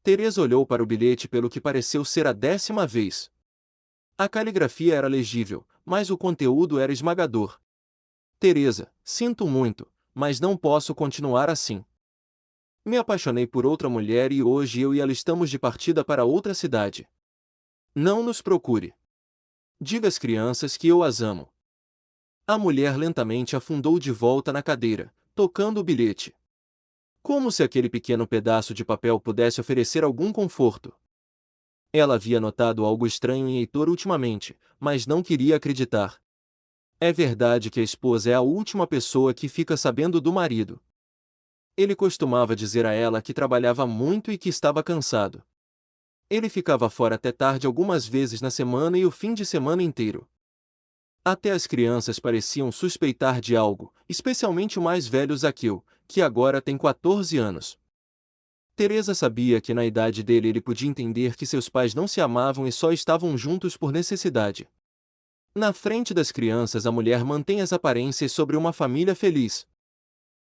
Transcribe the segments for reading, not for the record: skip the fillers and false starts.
Teresa olhou para o bilhete pelo que pareceu ser a 10ª vez. A caligrafia era legível, mas o conteúdo era esmagador. Teresa, sinto muito, mas não posso continuar assim. Me apaixonei por outra mulher e hoje eu e ela estamos de partida para outra cidade. Não nos procure. Diga às crianças que eu as amo. A mulher lentamente afundou de volta na cadeira, tocando o bilhete. Como se aquele pequeno pedaço de papel pudesse oferecer algum conforto. Ela havia notado algo estranho em Heitor ultimamente, mas não queria acreditar. É verdade que a esposa é a última pessoa que fica sabendo do marido. Ele costumava dizer a ela que trabalhava muito e que estava cansado. Ele ficava fora até tarde algumas vezes na semana e o fim de semana inteiro. Até as crianças pareciam suspeitar de algo, especialmente o mais velho Zaqueu, que agora tem 14 anos. Teresa sabia que na idade dele ele podia entender que seus pais não se amavam e só estavam juntos por necessidade. Na frente das crianças a mulher mantém as aparências sobre uma família feliz.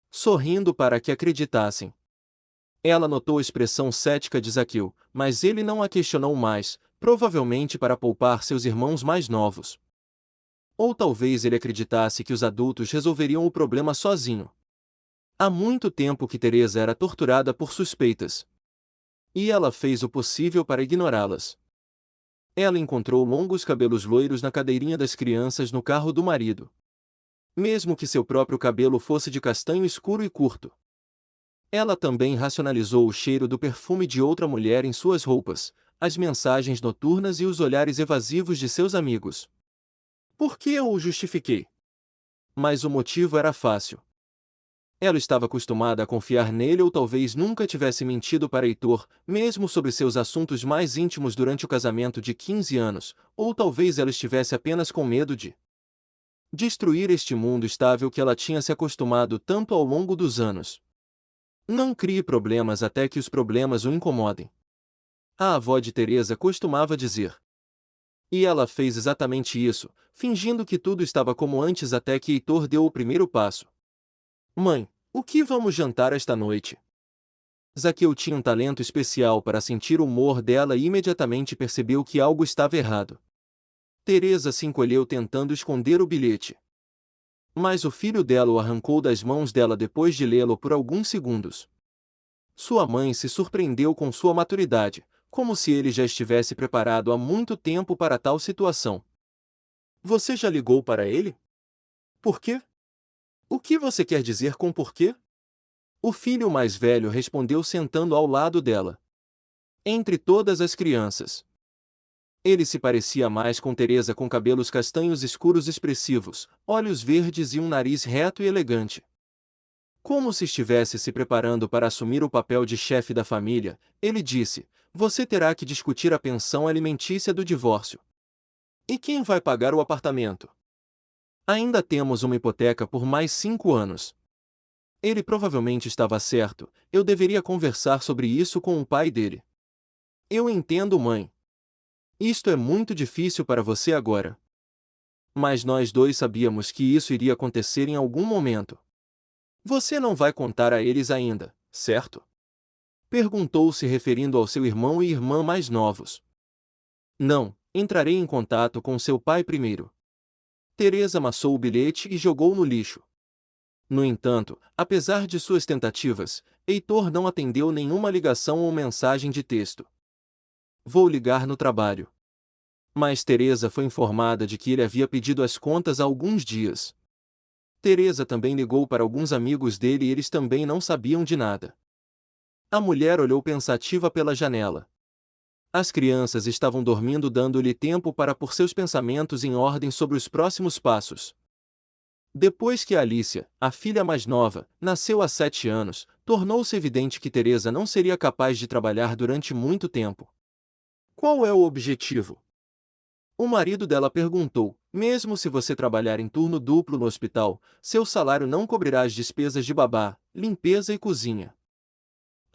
Sorrindo para que acreditassem. Ela notou a expressão cética de Zaqueu, mas ele não a questionou mais, provavelmente para poupar seus irmãos mais novos. Ou talvez ele acreditasse que os adultos resolveriam o problema sozinho. Há muito tempo que Teresa era torturada por suspeitas. E ela fez o possível para ignorá-las. Ela encontrou longos cabelos loiros na cadeirinha das crianças no carro do marido. Mesmo que seu próprio cabelo fosse de castanho escuro e curto. Ela também racionalizou o cheiro do perfume de outra mulher em suas roupas, as mensagens noturnas e os olhares evasivos de seus amigos. Por que eu o justifiquei? Mas o motivo era fácil. Ela estava acostumada a confiar nele ou talvez nunca tivesse mentido para Heitor, mesmo sobre seus assuntos mais íntimos durante o casamento de 15 anos, ou talvez ela estivesse apenas com medo de destruir este mundo estável que ela tinha se acostumado tanto ao longo dos anos. Não crie problemas até que os problemas o incomodem. A avó de Teresa costumava dizer. E ela fez exatamente isso, fingindo que tudo estava como antes até que Heitor deu o primeiro passo. Mãe, o que vamos jantar esta noite? Zaqueu tinha um talento especial para sentir o humor dela e imediatamente percebeu que algo estava errado. Teresa se encolheu tentando esconder o bilhete. Mas o filho dela o arrancou das mãos dela depois de lê-lo por alguns segundos. Sua mãe se surpreendeu com sua maturidade, como se ele já estivesse preparado há muito tempo para tal situação. Você já ligou para ele? Por quê? O que você quer dizer com por quê? O filho mais velho respondeu sentando ao lado dela. Entre todas as crianças. Ele se parecia mais com Teresa com cabelos castanhos escuros expressivos, olhos verdes e um nariz reto e elegante. Como se estivesse se preparando para assumir o papel de chefe da família, ele disse, você terá que discutir a pensão alimentícia do divórcio. E quem vai pagar o apartamento? Ainda temos uma hipoteca por mais 5 anos. Ele provavelmente estava certo, eu deveria conversar sobre isso com o pai dele. Eu entendo, mãe. Isto é muito difícil para você agora. Mas nós dois sabíamos que isso iria acontecer em algum momento. Você não vai contar a eles ainda, certo? Perguntou se referindo ao seu irmão e irmã mais novos. Não, entrarei em contato com seu pai primeiro. Teresa amassou o bilhete e jogou no lixo. No entanto, apesar de suas tentativas, Heitor não atendeu nenhuma ligação ou mensagem de texto. Vou ligar no trabalho. Mas Teresa foi informada de que ele havia pedido as contas há alguns dias. Teresa também ligou para alguns amigos dele e eles também não sabiam de nada. A mulher olhou pensativa pela janela. As crianças estavam dormindo dando-lhe tempo para pôr seus pensamentos em ordem sobre os próximos passos. Depois que Alicia, a filha mais nova, nasceu há 7 anos, tornou-se evidente que Teresa não seria capaz de trabalhar durante muito tempo. Qual é o objetivo? O marido dela perguntou, mesmo se você trabalhar em turno duplo no hospital, seu salário não cobrirá as despesas de babá, limpeza e cozinha.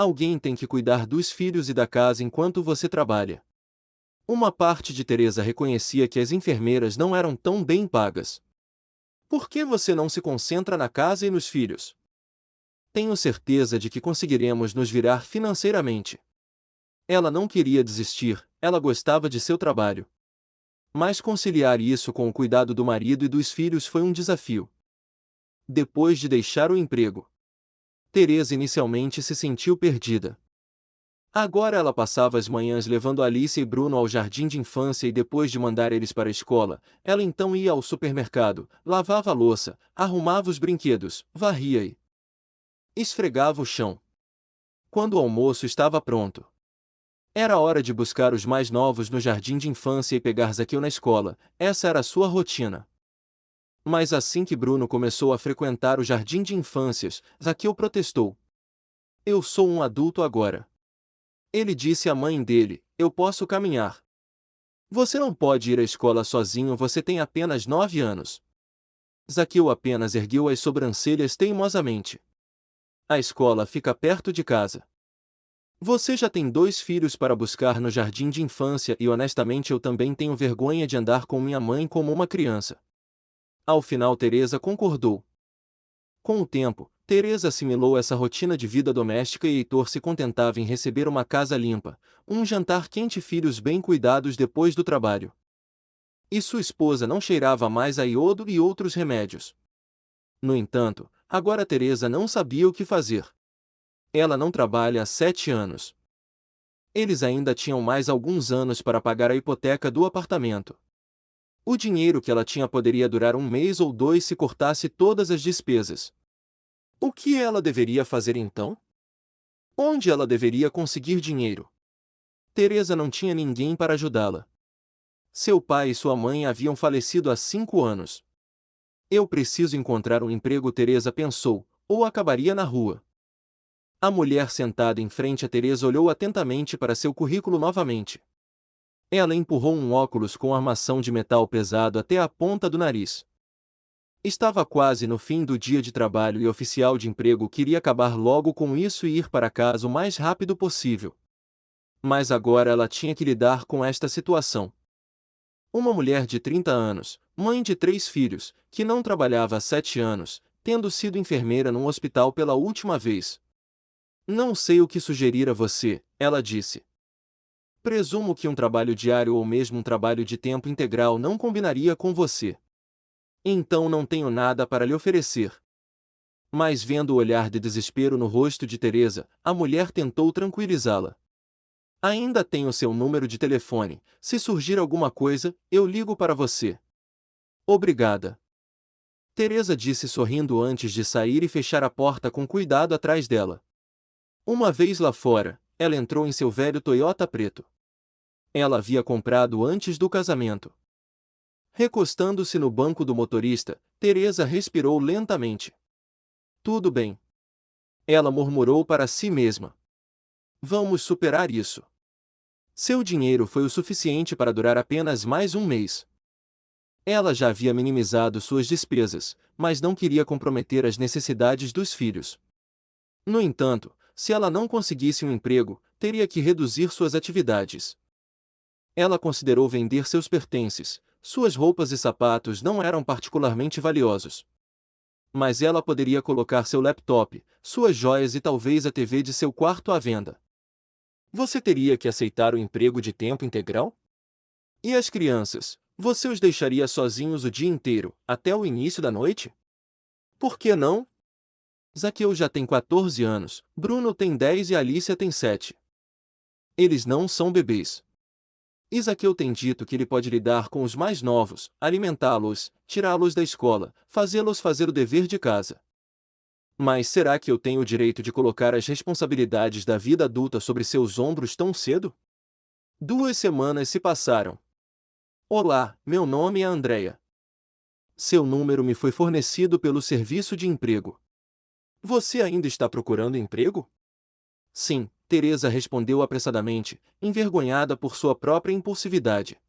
Alguém tem que cuidar dos filhos e da casa enquanto você trabalha. Uma parte de Teresa reconhecia que as enfermeiras não eram tão bem pagas. Por que você não se concentra na casa e nos filhos? Tenho certeza de que conseguiremos nos virar financeiramente. Ela não queria desistir, ela gostava de seu trabalho. Mas conciliar isso com o cuidado do marido e dos filhos foi um desafio. Depois de deixar o emprego, Teresa inicialmente se sentiu perdida. Agora ela passava as manhãs levando Alice e Bruno ao jardim de infância e depois de mandar eles para a escola, ela então ia ao supermercado, lavava a louça, arrumava os brinquedos, varria e esfregava o chão. Quando o almoço estava pronto, era hora de buscar os mais novos no jardim de infância e pegar Zaqueu na escola. Essa era a sua rotina. Mas assim que Bruno começou a frequentar o jardim de infâncias, Zaqueu protestou. Eu sou um adulto agora. Ele disse à mãe dele, eu posso caminhar. Você não pode ir à escola sozinho, você tem apenas 9 anos. Zaqueu apenas ergueu as sobrancelhas teimosamente. A escola fica perto de casa. Você já tem 2 filhos para buscar no jardim de infância e honestamente eu também tenho vergonha de andar com minha mãe como uma criança. Ao final Teresa concordou. Com o tempo, Teresa assimilou essa rotina de vida doméstica e Heitor se contentava em receber uma casa limpa, um jantar quente e filhos bem cuidados depois do trabalho. E sua esposa não cheirava mais a iodo e outros remédios. No entanto, agora Teresa não sabia o que fazer. Ela não trabalha há 7 anos. Eles ainda tinham mais alguns anos para pagar a hipoteca do apartamento. O dinheiro que ela tinha poderia durar 1 mês ou 2 se cortasse todas as despesas. O que ela deveria fazer então? Onde ela deveria conseguir dinheiro? Teresa não tinha ninguém para ajudá-la. Seu pai e sua mãe haviam falecido há 5 anos. Eu preciso encontrar um emprego, Teresa pensou, ou acabaria na rua. A mulher sentada em frente a Teresa olhou atentamente para seu currículo novamente. Ela empurrou um óculos com armação de metal pesado até a ponta do nariz. Estava quase no fim do dia de trabalho e o oficial de emprego queria acabar logo com isso e ir para casa o mais rápido possível. Mas agora ela tinha que lidar com esta situação. Uma mulher de 30 anos, mãe de 3 filhos, que não trabalhava há 7 anos, tendo sido enfermeira num hospital pela última vez. Não sei o que sugerir a você, ela disse. Presumo que um trabalho diário ou mesmo um trabalho de tempo integral não combinaria com você. Então não tenho nada para lhe oferecer. Mas vendo o olhar de desespero no rosto de Teresa, a mulher tentou tranquilizá-la. Ainda tenho seu número de telefone, se surgir alguma coisa, eu ligo para você. Obrigada. Teresa disse sorrindo antes de sair e fechar a porta com cuidado atrás dela. Uma vez lá fora, ela entrou em seu velho Toyota preto. Ela havia comprado antes do casamento. Recostando-se no banco do motorista, Teresa respirou lentamente. Tudo bem. Ela murmurou para si mesma. Vamos superar isso. Seu dinheiro foi o suficiente para durar apenas mais 1 mês. Ela já havia minimizado suas despesas, mas não queria comprometer as necessidades dos filhos. No entanto, se ela não conseguisse um emprego, teria que reduzir suas atividades. Ela considerou vender seus pertences, suas roupas e sapatos não eram particularmente valiosos. Mas ela poderia colocar seu laptop, suas joias e talvez a TV de seu quarto à venda. Você teria que aceitar o emprego de tempo integral? E as crianças, você os deixaria sozinhos o dia inteiro, até o início da noite? Por que não? Zaqueu já tem 14 anos, Bruno tem 10 e Alicia tem 7. Eles não são bebês. Zaqueu tem dito que ele pode lidar com os mais novos, alimentá-los, tirá-los da escola, fazê-los fazer o dever de casa. Mas será que eu tenho o direito de colocar as responsabilidades da vida adulta sobre seus ombros tão cedo? 2 semanas se passaram. Olá, meu nome é Andrea. Seu número me foi fornecido pelo serviço de emprego. Você ainda está procurando emprego? Sim, Teresa respondeu apressadamente, envergonhada por sua própria impulsividade.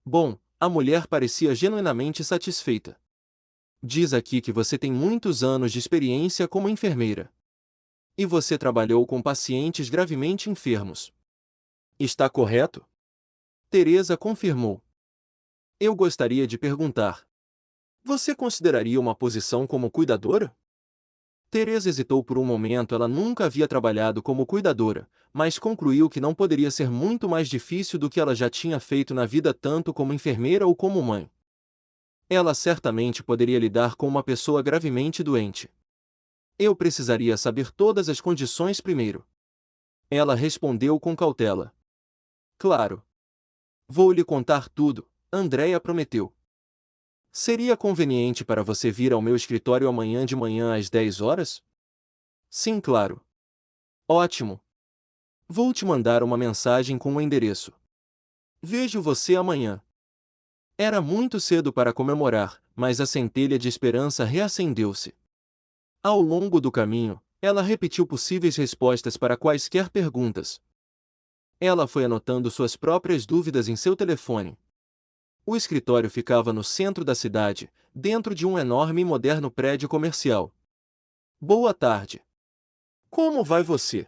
Bom, a mulher parecia genuinamente satisfeita. Diz aqui que você tem muitos anos de experiência como enfermeira. E você trabalhou com pacientes gravemente enfermos. Está correto? Teresa confirmou. Eu gostaria de perguntar. Você consideraria uma posição como cuidadora? Teresa hesitou por um momento. Ela nunca havia trabalhado como cuidadora, mas concluiu que não poderia ser muito mais difícil do que ela já tinha feito na vida, tanto como enfermeira ou como mãe. Ela certamente poderia lidar com uma pessoa gravemente doente. Eu precisaria saber todas as condições primeiro. Ela respondeu com cautela. Claro. Vou lhe contar tudo, Andréia prometeu. Seria conveniente para você vir ao meu escritório amanhã de manhã às 10 horas? Sim, claro. Ótimo. Vou te mandar uma mensagem com o endereço. Vejo você amanhã. Era muito cedo para comemorar, mas a centelha de esperança reacendeu-se. Ao longo do caminho, ela repetiu possíveis respostas para quaisquer perguntas. Ela foi anotando suas próprias dúvidas em seu telefone. O escritório ficava no centro da cidade, dentro de um enorme e moderno prédio comercial. Boa tarde. Como vai você?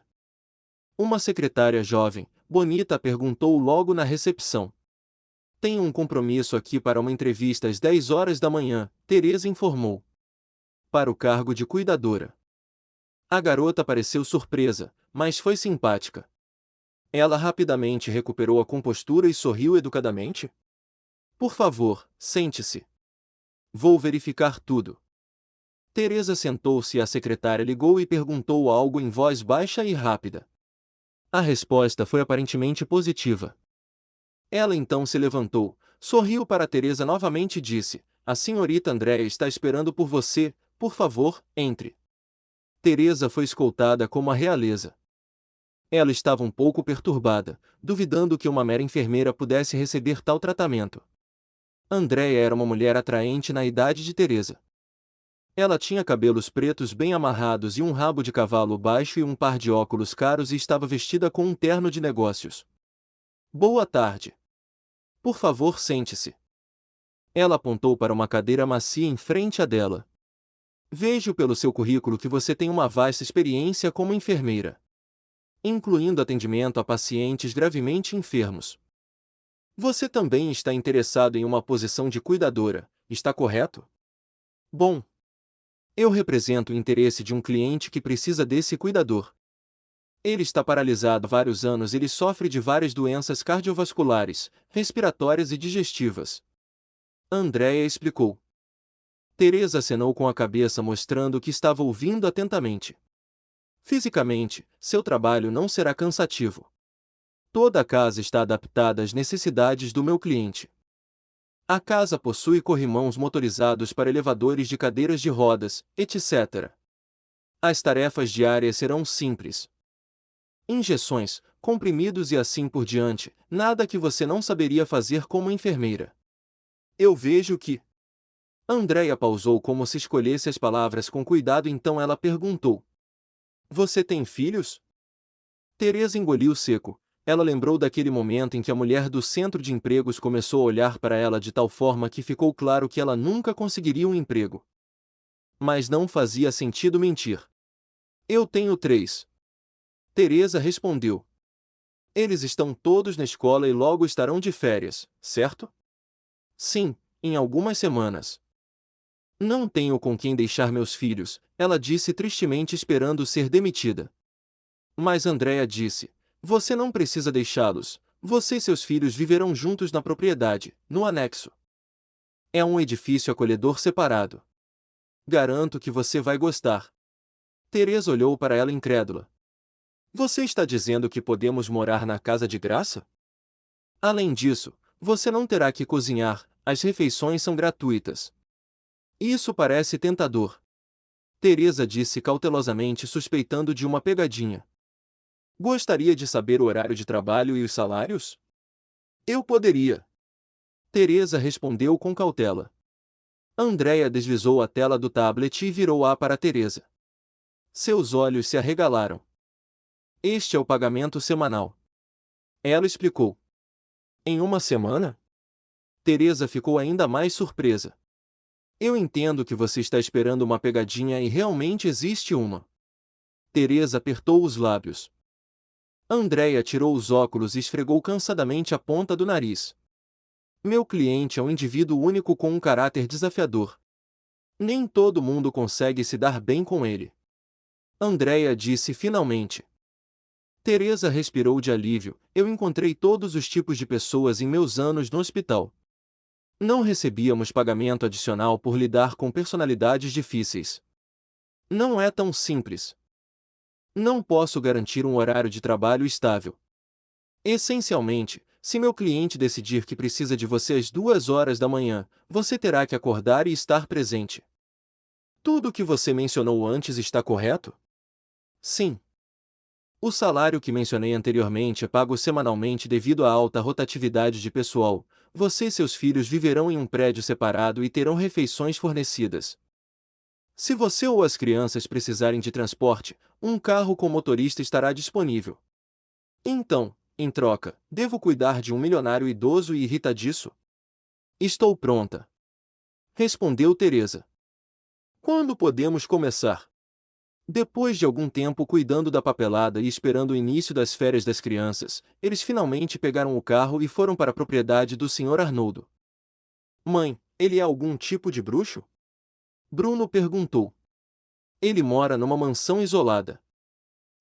Uma secretária jovem, bonita, perguntou logo na recepção. Tenho um compromisso aqui para uma entrevista às 10 horas da manhã, Teresa informou. Para o cargo de cuidadora. A garota pareceu surpresa, mas foi simpática. Ela rapidamente recuperou a compostura e sorriu educadamente. Por favor, sente-se. Vou verificar tudo. Teresa sentou-se e a secretária ligou e perguntou algo em voz baixa e rápida. A resposta foi aparentemente positiva. Ela então se levantou, sorriu para Teresa novamente e disse: A senhorita Andréia está esperando por você, por favor, entre. Teresa foi escoltada como a realeza. Ela estava um pouco perturbada, duvidando que uma mera enfermeira pudesse receber tal tratamento. Andréia era uma mulher atraente na idade de Teresa. Ela tinha cabelos pretos bem amarrados e um rabo de cavalo baixo e um par de óculos caros e estava vestida com um terno de negócios. Boa tarde. Por favor, sente-se. Ela apontou para uma cadeira macia em frente à dela. Vejo pelo seu currículo que você tem uma vasta experiência como enfermeira, incluindo atendimento a pacientes gravemente enfermos. Você também está interessado em uma posição de cuidadora, está correto? Bom, eu represento o interesse de um cliente que precisa desse cuidador. Ele está paralisado há vários anos e ele sofre de várias doenças cardiovasculares, respiratórias e digestivas. Andréia explicou. Teresa acenou com a cabeça mostrando que estava ouvindo atentamente. Fisicamente, seu trabalho não será cansativo. Toda a casa está adaptada às necessidades do meu cliente. A casa possui corrimãos motorizados para elevadores de cadeiras de rodas, etc. As tarefas diárias serão simples. Injeções, comprimidos e assim por diante, nada que você não saberia fazer como enfermeira. Eu vejo que... Andréia pausou como se escolhesse as palavras com cuidado, então ela perguntou. Você tem filhos? Teresa engoliu seco. Ela lembrou daquele momento em que a mulher do centro de empregos começou a olhar para ela de tal forma que ficou claro que ela nunca conseguiria um emprego. Mas não fazia sentido mentir. Eu tenho 3. Teresa respondeu. Eles estão todos na escola e logo estarão de férias, certo? Sim, em algumas semanas. Não tenho com quem deixar meus filhos, ela disse tristemente, esperando ser demitida. Mas Andréia disse, você não precisa deixá-los, você e seus filhos viverão juntos na propriedade, no anexo. É um edifício acolhedor separado. Garanto que você vai gostar. Teresa olhou para ela incrédula. Você está dizendo que podemos morar na casa de graça? Além disso, você não terá que cozinhar, as refeições são gratuitas. Isso parece tentador. Teresa disse cautelosamente, suspeitando de uma pegadinha. Gostaria de saber o horário de trabalho e os salários? Eu poderia. Teresa respondeu com cautela. Andréia deslizou a tela do tablet e virou-a para Teresa. Seus olhos se arregalaram. Este é o pagamento semanal. Ela explicou. Em uma semana? Teresa ficou ainda mais surpresa. Eu entendo que você está esperando uma pegadinha e realmente existe uma. Teresa apertou os lábios. Andréia tirou os óculos e esfregou cansadamente a ponta do nariz. Meu cliente é um indivíduo único com um caráter desafiador. Nem todo mundo consegue se dar bem com ele. Andrea disse finalmente. Teresa respirou de alívio. Eu encontrei todos os tipos de pessoas em meus anos no hospital. Não recebíamos pagamento adicional por lidar com personalidades difíceis. Não é tão simples. Não posso garantir um horário de trabalho estável. Essencialmente, se meu cliente decidir que precisa de você às 2 horas da manhã, você terá que acordar e estar presente. Tudo o que você mencionou antes está correto? Sim. O salário que mencionei anteriormente é pago semanalmente devido à alta rotatividade de pessoal. Você e seus filhos viverão em um prédio separado e terão refeições fornecidas. Se você ou as crianças precisarem de transporte, um carro com motorista estará disponível. Então, em troca, devo cuidar de um milionário idoso e irritadiço? Estou pronta. Respondeu Teresa. Quando podemos começar? Depois de algum tempo cuidando da papelada e esperando o início das férias das crianças, eles finalmente pegaram o carro e foram para a propriedade do Sr. Arnoldo. Mãe, ele é algum tipo de bruxo? Bruno perguntou. Ele mora numa mansão isolada.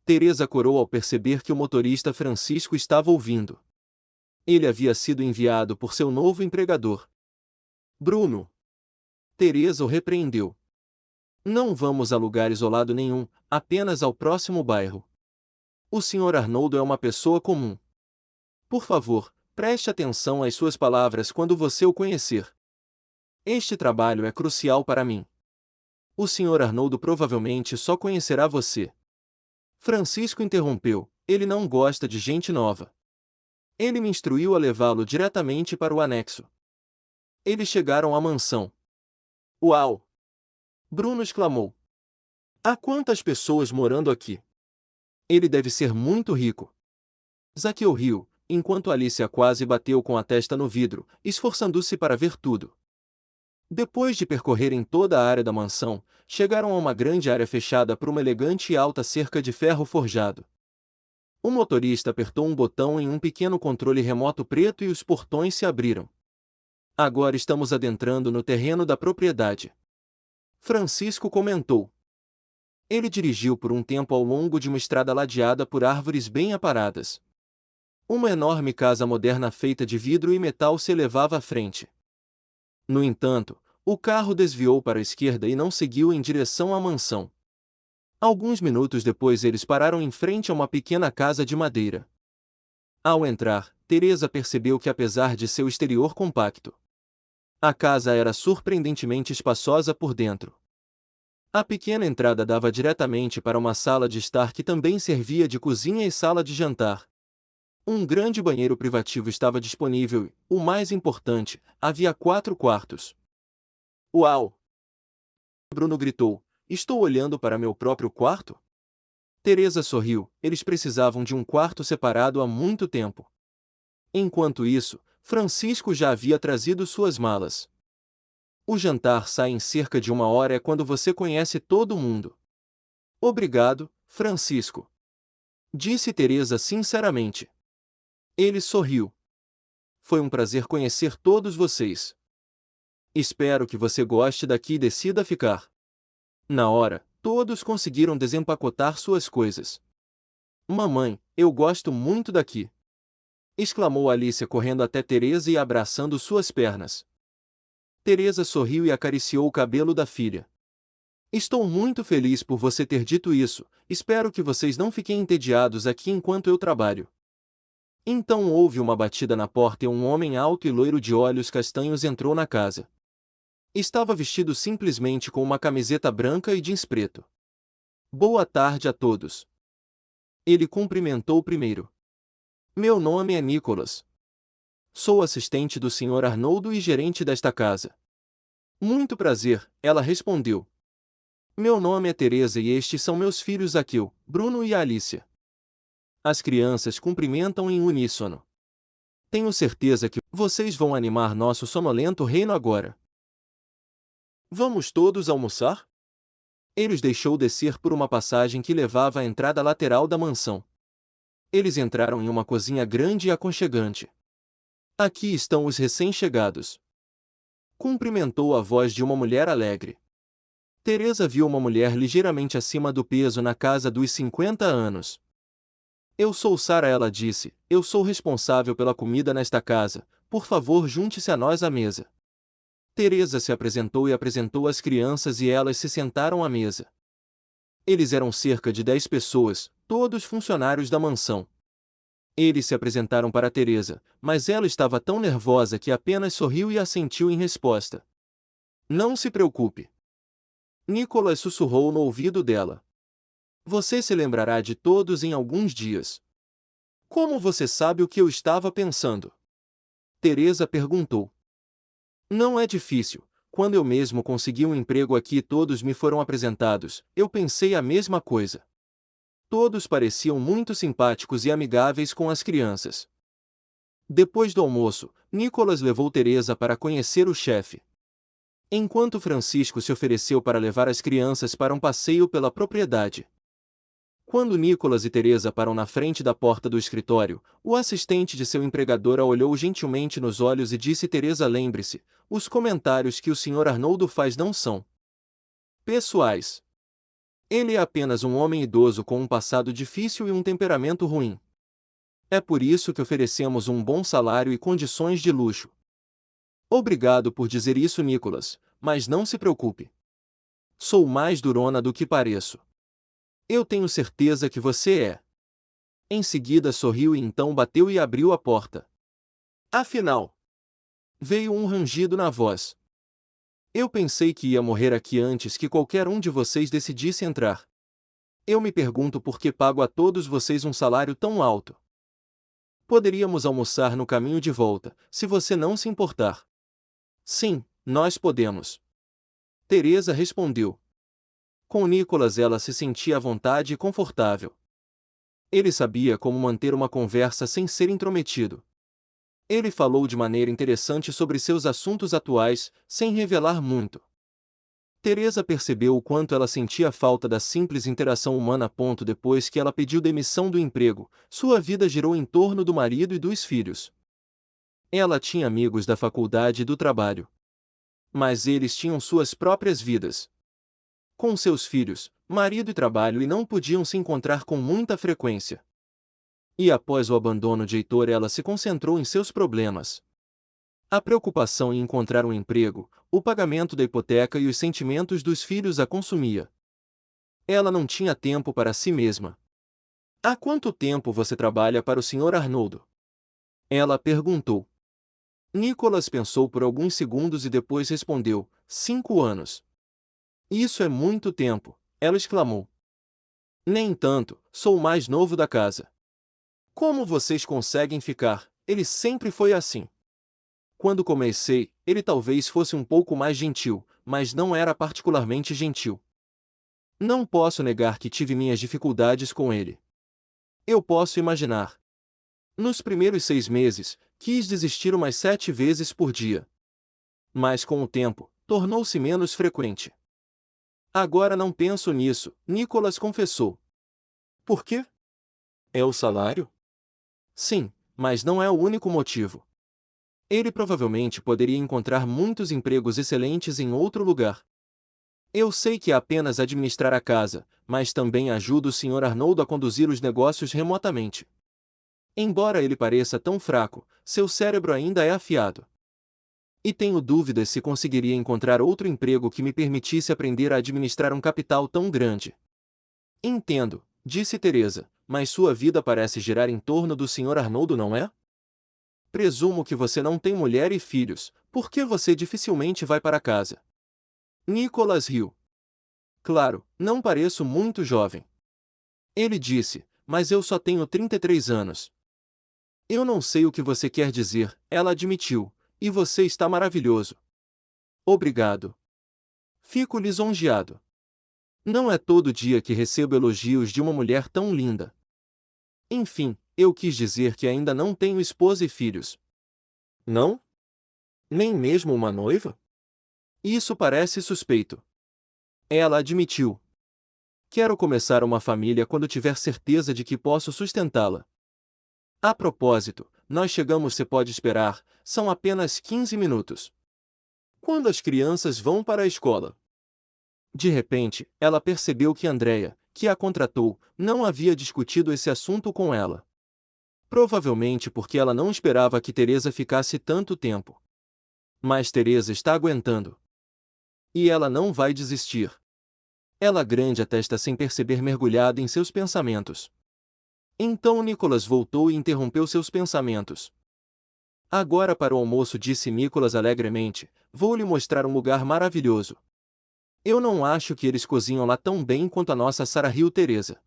Teresa corou ao perceber que o motorista Francisco estava ouvindo. Ele havia sido enviado por seu novo empregador. Bruno. Teresa o repreendeu. Não vamos a lugar isolado nenhum, apenas ao próximo bairro. O Sr. Arnoldo é uma pessoa comum. Por favor, preste atenção às suas palavras quando você o conhecer. Este trabalho é crucial para mim. O Sr. Arnoldo provavelmente só conhecerá você. Francisco interrompeu. Ele não gosta de gente nova. Ele me instruiu a levá-lo diretamente para o anexo. Eles chegaram à mansão. Uau! Bruno exclamou. Há quantas pessoas morando aqui? Ele deve ser muito rico. Zaqueu riu, enquanto Alicia quase bateu com a testa no vidro, esforçando-se para ver tudo. Depois de percorrerem toda a área da mansão, chegaram a uma grande área fechada por uma elegante e alta cerca de ferro forjado. O motorista apertou um botão em um pequeno controle remoto preto e os portões se abriram. Agora estamos adentrando no terreno da propriedade. Francisco comentou. Ele dirigiu por um tempo ao longo de uma estrada ladeada por árvores bem aparadas. Uma enorme casa moderna feita de vidro e metal se elevava à frente. No entanto, o carro desviou para a esquerda e não seguiu em direção à mansão. Alguns minutos depois eles pararam em frente a uma pequena casa de madeira. Ao entrar, Teresa percebeu que apesar de seu exterior compacto, a casa era surpreendentemente espaçosa por dentro. A pequena entrada dava diretamente para uma sala de estar que também servia de cozinha e sala de jantar. Um grande banheiro privativo estava disponível e, o mais importante, havia 4 quartos. Uau! Bruno gritou. Estou olhando para meu próprio quarto? Teresa sorriu. Eles precisavam de um quarto separado há muito tempo. Enquanto isso, Francisco já havia trazido suas malas. O jantar sai em cerca de 1 hora é quando você conhece todo mundo. Obrigado, Francisco. Disse Teresa sinceramente. Ele sorriu. Foi um prazer conhecer todos vocês. Espero que você goste daqui e decida ficar. Na hora, todos conseguiram desempacotar suas coisas. Mamãe, eu gosto muito daqui. Exclamou Alicia correndo até Teresa e abraçando suas pernas. Teresa sorriu e acariciou o cabelo da filha. Estou muito feliz por você ter dito isso, espero que vocês não fiquem entediados aqui enquanto eu trabalho. Então houve uma batida na porta e um homem alto e loiro de olhos castanhos entrou na casa. Estava vestido simplesmente com uma camiseta branca e jeans preto. Boa tarde a todos. Ele cumprimentou primeiro. Meu nome é Nicholas. Sou assistente do Sr. Arnoldo e gerente desta casa. Muito prazer, ela respondeu. Meu nome é Teresa e estes são meus filhos Zaqueu, Bruno e Alicia. As crianças cumprimentam em uníssono. Tenho certeza que vocês vão animar nosso sonolento reino agora. Vamos todos almoçar? Ele os deixou descer por uma passagem que levava à entrada lateral da mansão. Eles entraram em uma cozinha grande e aconchegante. Aqui estão os recém-chegados. Cumprimentou a voz de uma mulher alegre. Teresa viu uma mulher ligeiramente acima do peso na casa dos 50 anos. Eu sou Sara, ela disse. Eu sou responsável pela comida nesta casa. Por favor, junte-se a nós à mesa. Teresa se apresentou e apresentou as crianças e elas se sentaram à mesa. Eles eram cerca de 10 pessoas, todos funcionários da mansão. Eles se apresentaram para Teresa, mas ela estava tão nervosa que apenas sorriu e assentiu em resposta. Não se preocupe. Nicholas sussurrou no ouvido dela. Você se lembrará de todos em alguns dias. Como você sabe o que eu estava pensando? Teresa perguntou. Não é difícil. Quando eu mesmo consegui um emprego aqui e todos me foram apresentados, eu pensei a mesma coisa. Todos pareciam muito simpáticos e amigáveis com as crianças. Depois do almoço, Nicholas levou Teresa para conhecer o chefe. Enquanto Francisco se ofereceu para levar as crianças para um passeio pela propriedade. Quando Nicholas e Teresa param na frente da porta do escritório, o assistente de seu empregador a olhou gentilmente nos olhos e disse: Teresa, lembre-se, os comentários que o Sr. Arnoldo faz não são pessoais. Ele é apenas um homem idoso com um passado difícil e um temperamento ruim. É por isso que oferecemos um bom salário e condições de luxo. Obrigado por dizer isso, Nicholas, mas não se preocupe. Sou mais durona do que pareço. Eu tenho certeza que você é. Em seguida sorriu e então bateu e abriu a porta. Afinal, veio um rangido na voz. Eu pensei que ia morrer aqui antes que qualquer um de vocês decidisse entrar. Eu me pergunto por que pago a todos vocês um salário tão alto. Poderíamos almoçar no caminho de volta, se você não se importar. Sim, nós podemos. Teresa respondeu. Com Nicholas ela se sentia à vontade e confortável. Ele sabia como manter uma conversa sem ser intrometido. Ele falou de maneira interessante sobre seus assuntos atuais, sem revelar muito. Teresa percebeu o quanto ela sentia falta da simples interação humana. Depois que ela pediu demissão do emprego, sua vida girou em torno do marido e dos filhos. Ela tinha amigos da faculdade e do trabalho. Mas eles tinham suas próprias vidas. Com seus filhos, marido e trabalho, e não podiam se encontrar com muita frequência. E após o abandono de Heitor, ela se concentrou em seus problemas. A preocupação em encontrar um emprego, o pagamento da hipoteca e os sentimentos dos filhos a consumia. Ela não tinha tempo para si mesma. Há quanto tempo você trabalha para o Sr. Arnoldo? Ela perguntou. Nicholas pensou por alguns segundos e depois respondeu: 5 anos. Isso é muito tempo, ela exclamou. Nem tanto, sou o mais novo da casa. Como vocês conseguem ficar? Ele sempre foi assim. Quando comecei, ele talvez fosse um pouco mais gentil, mas não era particularmente gentil. Não posso negar que tive minhas dificuldades com ele. Eu posso imaginar. Nos primeiros 6 meses, quis desistir umas 7 vezes por dia. Mas com o tempo, tornou-se menos frequente. Agora não penso nisso, Nicholas confessou. Por quê? É o salário? Sim, mas não é o único motivo. Ele provavelmente poderia encontrar muitos empregos excelentes em outro lugar. Eu sei que é apenas administrar a casa, mas também ajudo o Sr. Arnoldo a conduzir os negócios remotamente. Embora ele pareça tão fraco, seu cérebro ainda é afiado. E tenho dúvidas se conseguiria encontrar outro emprego que me permitisse aprender a administrar um capital tão grande. Entendo, disse Teresa, mas sua vida parece girar em torno do Sr. Arnoldo, não é? Presumo que você não tem mulher e filhos, porque você dificilmente vai para casa. Nicholas riu. Claro, não pareço muito jovem. Ele disse, mas eu só tenho 33 anos. Eu não sei o que você quer dizer, ela admitiu, e você está maravilhoso. Obrigado. Fico lisonjeado. Não é todo dia que recebo elogios de uma mulher tão linda. Enfim, eu quis dizer que ainda não tenho esposa e filhos. Não? Nem mesmo uma noiva? Isso parece suspeito. Ela admitiu. Quero começar uma família quando tiver certeza de que posso sustentá-la. A propósito, nós chegamos, você pode esperar, são apenas 15 minutos. Quando as crianças vão para a escola? De repente, ela percebeu que Andrea, que a contratou, não havia discutido esse assunto com ela. Provavelmente porque ela não esperava que Teresa ficasse tanto tempo. Mas Teresa está aguentando. E ela não vai desistir. Ela grande a testa sem perceber mergulhada em seus pensamentos. Então Nicholas voltou e interrompeu seus pensamentos. Agora para o almoço, disse Nicholas alegremente, vou lhe mostrar um lugar maravilhoso. Eu não acho que eles cozinham lá tão bem quanto a nossa Sarah Hill Teresa.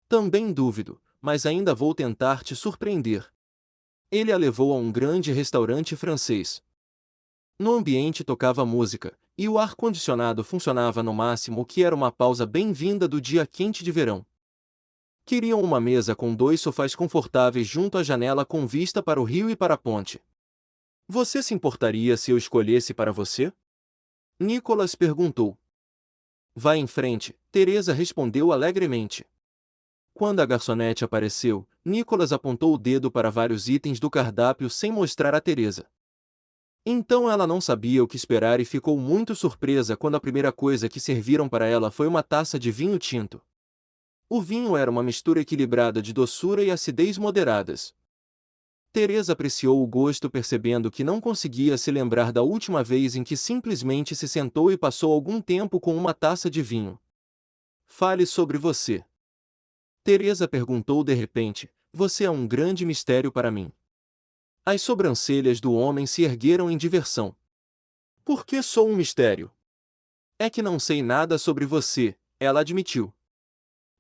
Também duvido, mas ainda vou tentar te surpreender. Ele a levou a um grande restaurante francês. No ambiente tocava música, e o ar-condicionado funcionava no máximo, o que era uma pausa bem-vinda do dia quente de verão. Queriam uma mesa com 2 sofás confortáveis junto à janela com vista para o rio e para a ponte. Você se importaria se eu escolhesse para você? Nicholas perguntou. Vá em frente, Teresa respondeu alegremente. Quando a garçonete apareceu, Nicholas apontou o dedo para vários itens do cardápio sem mostrar a Teresa. Então ela não sabia o que esperar e ficou muito surpresa quando a primeira coisa que serviram para ela foi uma taça de vinho tinto. O vinho era uma mistura equilibrada de doçura e acidez moderadas. Teresa apreciou o gosto, percebendo que não conseguia se lembrar da última vez em que simplesmente se sentou e passou algum tempo com uma taça de vinho. Fale sobre você. Teresa perguntou de repente, você é um grande mistério para mim. As sobrancelhas do homem se ergueram em diversão. Por que sou um mistério? É que não sei nada sobre você, ela admitiu.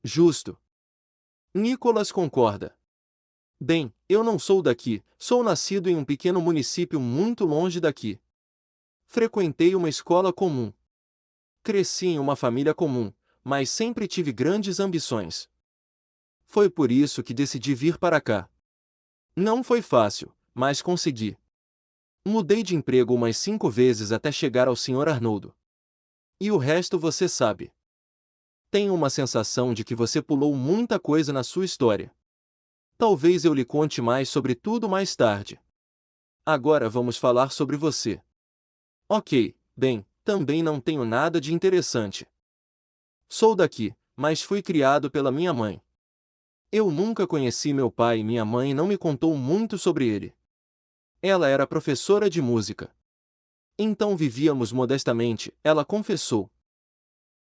Justo. Nicholas concorda. Bem, eu não sou daqui, sou nascido em um pequeno município muito longe daqui. Frequentei uma escola comum. Cresci em uma família comum, mas sempre tive grandes ambições. Foi por isso que decidi vir para cá. Não foi fácil, mas consegui. Mudei de emprego umas 5 vezes até chegar ao Sr. Arnoldo. E o resto você sabe. Tenho uma sensação de que você pulou muita coisa na sua história. Talvez eu lhe conte mais sobre tudo mais tarde. Agora vamos falar sobre você. Ok, bem, também não tenho nada de interessante. Sou daqui, mas fui criado pela minha mãe. Eu nunca conheci meu pai e minha mãe não me contou muito sobre ele. Ela era professora de música. Então vivíamos modestamente, ela confessou.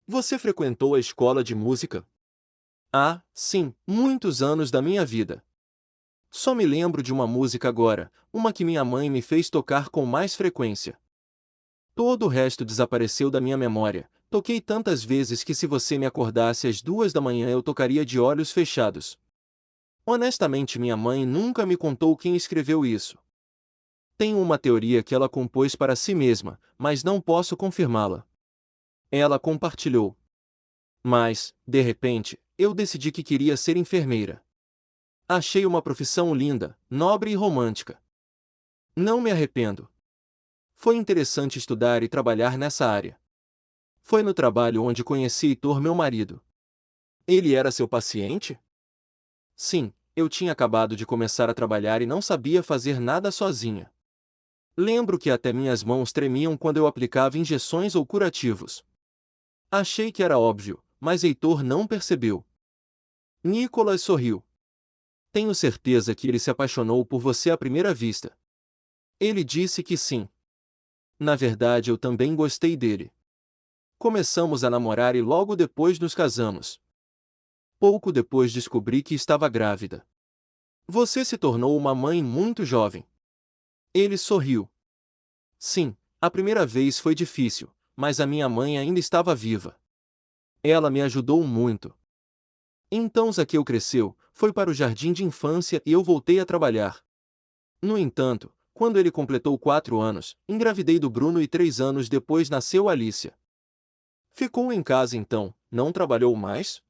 Você frequentou a escola de música? Ah, sim, muitos anos da minha vida. Só me lembro de uma música agora, uma que minha mãe me fez tocar com mais frequência. Todo o resto desapareceu da minha memória. Toquei tantas vezes que se você me acordasse às 2 da manhã eu tocaria de olhos fechados. Honestamente, minha mãe nunca me contou quem escreveu isso. Tenho uma teoria que ela compôs para si mesma, mas não posso confirmá-la. Ela compartilhou. Mas, de repente, eu decidi que queria ser enfermeira. Achei uma profissão linda, nobre e romântica. Não me arrependo. Foi interessante estudar e trabalhar nessa área. Foi no trabalho onde conheci Heitor, meu marido. Ele era seu paciente? Sim, eu tinha acabado de começar a trabalhar e não sabia fazer nada sozinha. Lembro que até minhas mãos tremiam quando eu aplicava injeções ou curativos. Achei que era óbvio, mas Heitor não percebeu. Nicholas sorriu. Tenho certeza que ele se apaixonou por você à primeira vista. Ele disse que sim. Na verdade, eu também gostei dele. Começamos a namorar e logo depois nos casamos. Pouco depois descobri que estava grávida. Você se tornou uma mãe muito jovem. Ele sorriu. Sim, a primeira vez foi difícil, mas a minha mãe ainda estava viva. Ela me ajudou muito. Então Zaqueu cresceu, foi para o jardim de infância e eu voltei a trabalhar. No entanto, quando ele completou 4 anos, engravidei do Bruno e 3 anos depois nasceu Alicia. Ficou em casa então, não trabalhou mais?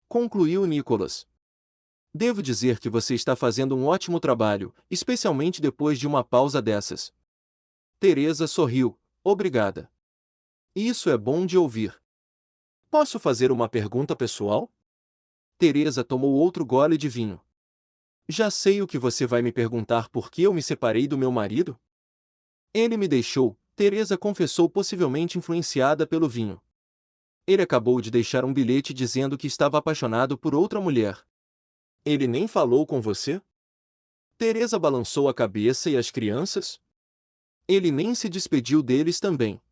Concluiu Nicholas. Devo dizer que você está fazendo um ótimo trabalho, especialmente depois de uma pausa dessas. Teresa sorriu. Obrigada. Isso é bom de ouvir. Posso fazer uma pergunta pessoal? Teresa tomou outro gole de vinho. Já sei o que você vai me perguntar, por que eu me separei do meu marido? Ele me deixou, Teresa confessou, possivelmente influenciada pelo vinho. Ele acabou de deixar um bilhete dizendo que estava apaixonado por outra mulher. Ele nem falou com você? Teresa balançou a cabeça. E as crianças? Ele nem se despediu deles também.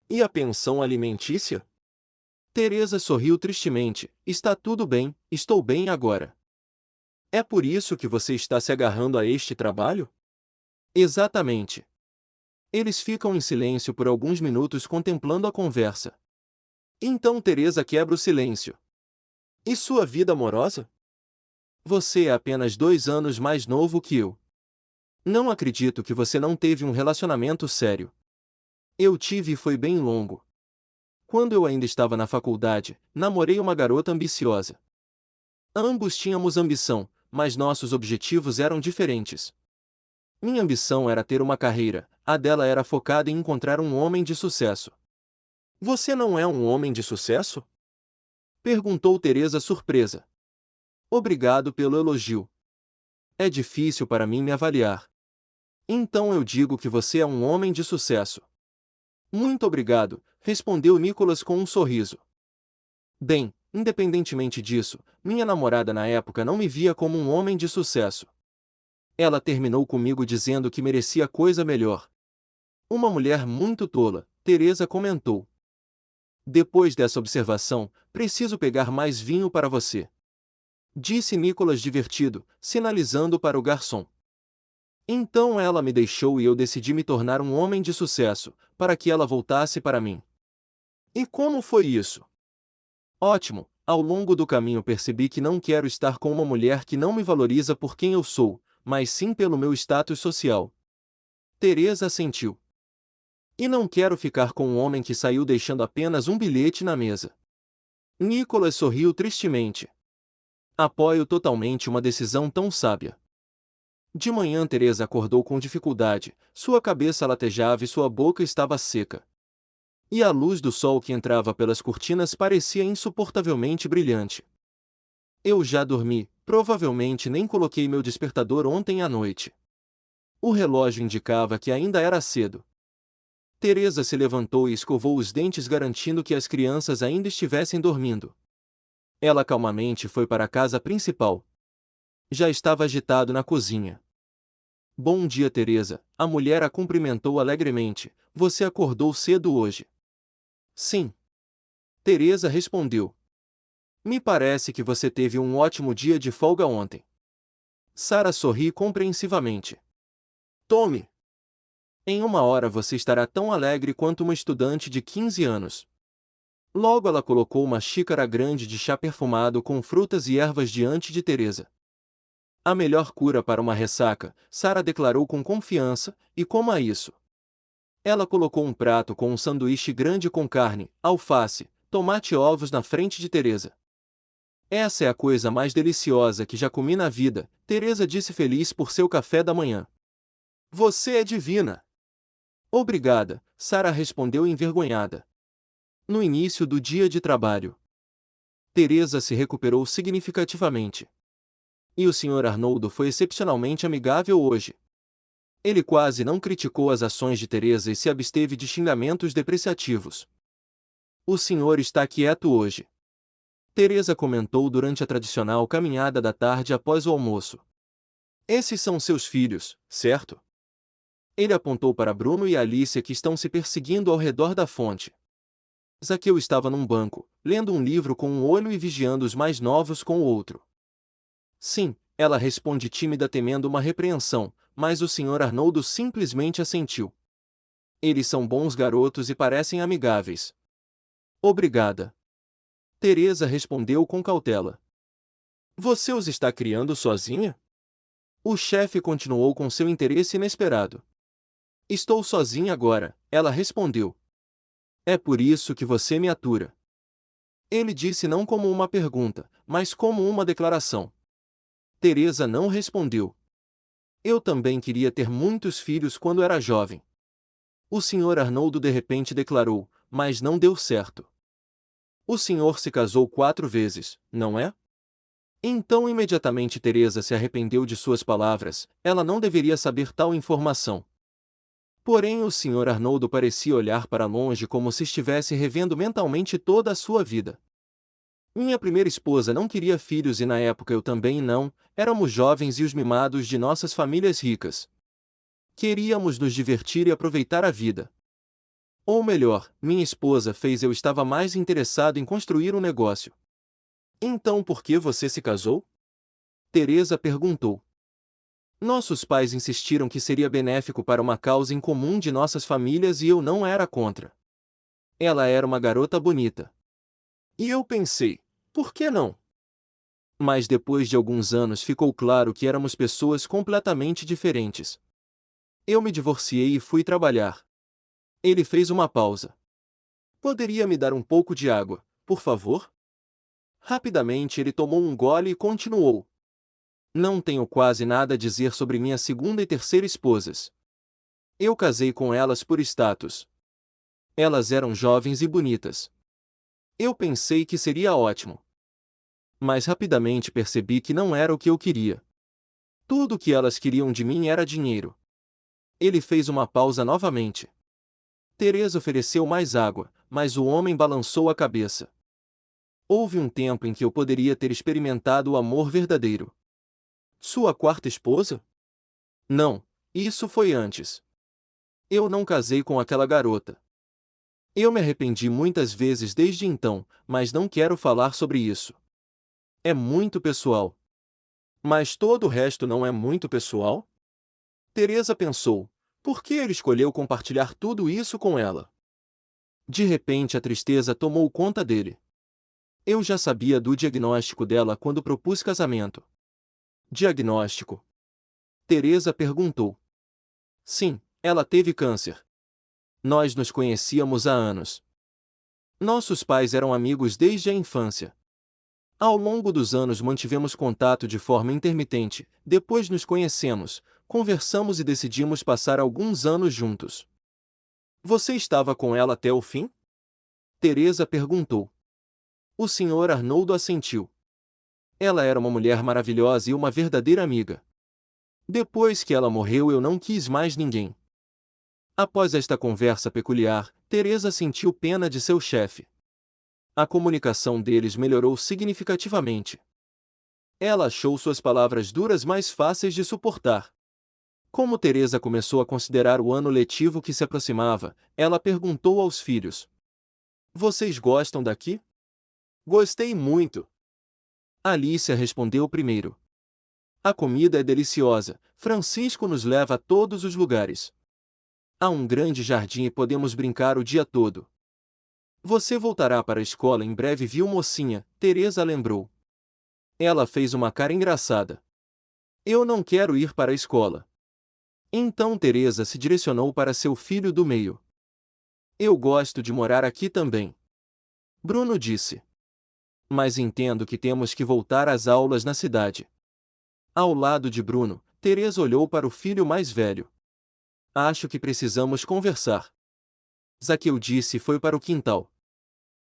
E a pensão alimentícia? Teresa sorriu tristemente. Está tudo bem, estou bem agora. É por isso que você está se agarrando a este trabalho? Exatamente. Eles ficam em silêncio por alguns minutos contemplando a conversa. Então Teresa quebra o silêncio. E sua vida amorosa? Você é apenas 2 anos mais novo que eu. Não acredito que você não teve um relacionamento sério. Eu tive e foi bem longo. Quando eu ainda estava na faculdade, namorei uma garota ambiciosa. Ambos tínhamos ambição, mas nossos objetivos eram diferentes. Minha ambição era ter uma carreira, a dela era focada em encontrar um homem de sucesso. Você não é um homem de sucesso? Perguntou Teresa surpresa. Obrigado pelo elogio. É difícil para mim me avaliar. Então eu digo que você é um homem de sucesso. Muito obrigado, respondeu Nicholas com um sorriso. Bem, independentemente disso, minha namorada na época não me via como um homem de sucesso. Ela terminou comigo dizendo que merecia coisa melhor. Uma mulher muito tola, Teresa comentou. Depois dessa observação, preciso pegar mais vinho para você. Disse Nicholas divertido, sinalizando para o garçom. Então ela me deixou e eu decidi me tornar um homem de sucesso, para que ela voltasse para mim. E como foi isso? Ótimo, ao longo do caminho percebi que não quero estar com uma mulher que não me valoriza por quem eu sou, mas sim pelo meu status social. Teresa assentiu. E não quero ficar com um homem que saiu deixando apenas um bilhete na mesa. Nicholas sorriu tristemente. Apoio totalmente uma decisão tão sábia. De manhã Teresa acordou com dificuldade, sua cabeça latejava e sua boca estava seca. E a luz do sol que entrava pelas cortinas parecia insuportavelmente brilhante. Eu já dormi, provavelmente nem coloquei meu despertador ontem à noite. O relógio indicava que ainda era cedo. Teresa se levantou e escovou os dentes garantindo que as crianças ainda estivessem dormindo. Ela calmamente foi para a casa principal. Já estava agitado na cozinha. Bom dia, Teresa, a mulher a cumprimentou alegremente. Você acordou cedo hoje? Sim. Teresa respondeu. Me parece que você teve um ótimo dia de folga ontem. Sara sorri compreensivamente. Tome! Em 1 hora você estará tão alegre quanto uma estudante de 15 anos. Logo ela colocou uma xícara grande de chá perfumado com frutas e ervas diante de Teresa. A melhor cura para uma ressaca, Sara declarou com confiança, e coma isso. Ela colocou um prato com um sanduíche grande com carne, alface, tomate e ovos na frente de Teresa. Essa é a coisa mais deliciosa que já comi na vida, Teresa disse feliz por seu café da manhã. Você é divina! Obrigada, Sara respondeu envergonhada. No início do dia de trabalho, Teresa se recuperou significativamente. E o Sr. Arnoldo foi excepcionalmente amigável hoje. Ele quase não criticou as ações de Teresa e se absteve de xingamentos depreciativos. O senhor está quieto hoje. Teresa comentou durante a tradicional caminhada da tarde após o almoço. Esses são seus filhos, certo? Ele apontou para Bruno e Alicia que estão se perseguindo ao redor da fonte. Zaqueu estava num banco, lendo um livro com um olho e vigiando os mais novos com o outro. Sim, ela responde tímida temendo uma repreensão, mas o Sr. Arnoldo simplesmente assentiu. Eles são bons garotos e parecem amigáveis. Obrigada. Teresa respondeu com cautela. Você os está criando sozinha? O chefe continuou com seu interesse inesperado. Estou sozinha agora, ela respondeu. É por isso que você me atura. Ele disse não como uma pergunta, mas como uma declaração. Teresa não respondeu. Eu também queria ter muitos filhos quando era jovem. O Sr. Arnoldo de repente declarou, mas não deu certo. O senhor se casou 4 vezes, não é? Então imediatamente Teresa se arrependeu de suas palavras, ela não deveria saber tal informação. Porém o Sr. Arnoldo parecia olhar para longe como se estivesse revendo mentalmente toda a sua vida. Minha primeira esposa não queria filhos e na época eu também não, éramos jovens e os mimados de nossas famílias ricas. Queríamos nos divertir e aproveitar a vida. Ou melhor, minha esposa fez eu estava mais interessado em construir um negócio. Então por que você se casou? Teresa perguntou. Nossos pais insistiram que seria benéfico para uma causa em comum de nossas famílias e eu não era contra. Ela era uma garota bonita. E eu pensei, por que não? Mas depois de alguns anos ficou claro que éramos pessoas completamente diferentes. Eu me divorciei e fui trabalhar. Ele fez uma pausa. Poderia me dar um pouco de água, por favor? Rapidamente ele tomou um gole e continuou. Não tenho quase nada a dizer sobre minha segunda e terceira esposas. Eu casei com elas por status. Elas eram jovens e bonitas. Eu pensei que seria ótimo. Mas rapidamente percebi que não era o que eu queria. Tudo o que elas queriam de mim era dinheiro. Ele fez uma pausa novamente. Teresa ofereceu mais água, mas o homem balançou a cabeça. Houve um tempo em que eu poderia ter experimentado o amor verdadeiro. Sua quarta esposa? Não, isso foi antes. Eu não casei com aquela garota. Eu me arrependi muitas vezes desde então, mas não quero falar sobre isso. É muito pessoal. Mas todo o resto não é muito pessoal? Teresa pensou. Por que ele escolheu compartilhar tudo isso com ela? De repente a tristeza tomou conta dele. Eu já sabia do diagnóstico dela quando propus casamento. Diagnóstico? Teresa perguntou. Sim, ela teve câncer. Nós nos conhecíamos há anos. Nossos pais eram amigos desde a infância. Ao longo dos anos mantivemos contato de forma intermitente, depois nos conhecemos, conversamos e decidimos passar alguns anos juntos. Você estava com ela até o fim? Teresa perguntou. O Sr. Arnoldo assentiu. Ela era uma mulher maravilhosa e uma verdadeira amiga. Depois que ela morreu eu não quis mais ninguém. Após esta conversa peculiar, Teresa sentiu pena de seu chefe. A comunicação deles melhorou significativamente. Ela achou suas palavras duras mais fáceis de suportar. Como Teresa começou a considerar o ano letivo que se aproximava, ela perguntou aos filhos. Vocês gostam daqui? Gostei muito. Alicia respondeu primeiro. A comida é deliciosa, Francisco nos leva a todos os lugares. Há um grande jardim e podemos brincar o dia todo. Você voltará para a escola em breve, viu, mocinha? Teresa lembrou. Ela fez uma cara engraçada. Eu não quero ir para a escola. Então Teresa se direcionou para seu filho do meio. Eu gosto de morar aqui também. Bruno disse. Mas entendo que temos que voltar às aulas na cidade. Ao lado de Bruno, Teresa olhou para o filho mais velho. Acho que precisamos conversar. Zaqueu disse e foi para o quintal.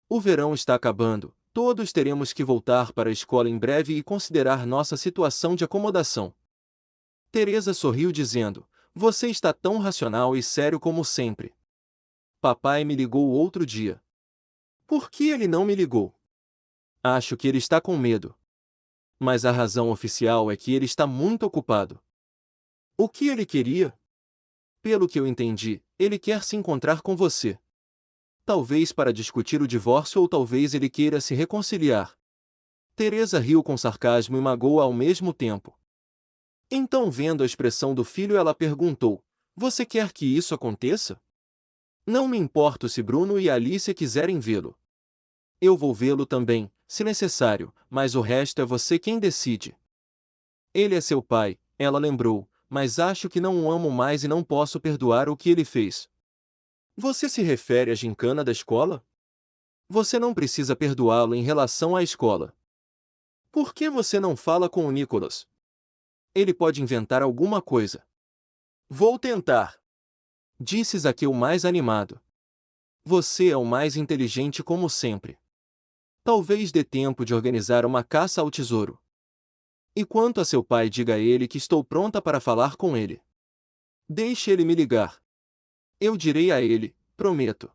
O verão está acabando, todos teremos que voltar para a escola em breve e considerar nossa situação de acomodação. Teresa sorriu dizendo, você está tão racional e sério como sempre. Papai me ligou outro dia. Por que ele não me ligou? Acho que ele está com medo. Mas a razão oficial é que ele está muito ocupado. O que ele queria? Pelo que eu entendi, ele quer se encontrar com você. Talvez para discutir o divórcio ou talvez ele queira se reconciliar. Teresa riu com sarcasmo e magoa ao mesmo tempo. Então, vendo a expressão do filho, ela perguntou, você quer que isso aconteça? Não me importo se Bruno e Alicia quiserem vê-lo. Eu vou vê-lo também, se necessário, mas o resto é você quem decide. Ele é seu pai, ela lembrou, mas acho que não o amo mais e não posso perdoar o que ele fez. Você se refere à gincana da escola? Você não precisa perdoá-lo em relação à escola. Por que você não fala com o Nicholas? Ele pode inventar alguma coisa. Vou tentar, disse Zaqueu mais animado. Você é o mais inteligente como sempre. Talvez dê tempo de organizar uma caça ao tesouro. E quanto a seu pai, diga a ele que estou pronta para falar com ele. Deixe ele me ligar. Eu direi a ele, prometo.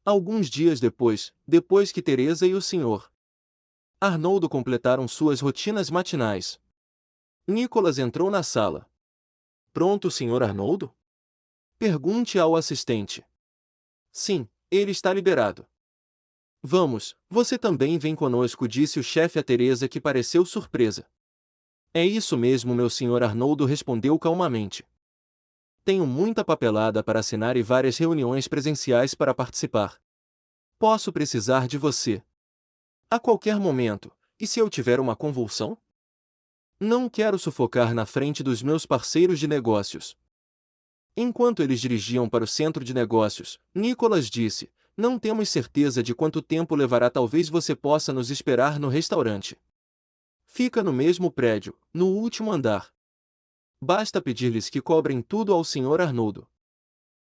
Alguns dias depois que Teresa e o Sr. Arnoldo completaram suas rotinas matinais, Nicholas entrou na sala. Pronto, Sr. Arnoldo? Pergunte ao assistente. Sim, ele está liberado. Vamos, você também vem conosco, disse o chefe a Teresa, que pareceu surpresa. É isso mesmo, meu Sr. Arnoldo, respondeu calmamente. Tenho muita papelada para assinar e várias reuniões presenciais para participar. Posso precisar de você a qualquer momento, e se eu tiver uma convulsão? Não quero sufocar na frente dos meus parceiros de negócios. Enquanto eles dirigiam para o centro de negócios, Nicholas disse, não temos certeza de quanto tempo levará, talvez você possa nos esperar no restaurante. Fica no mesmo prédio, no último andar. Basta pedir-lhes que cobrem tudo ao Sr. Arnoldo.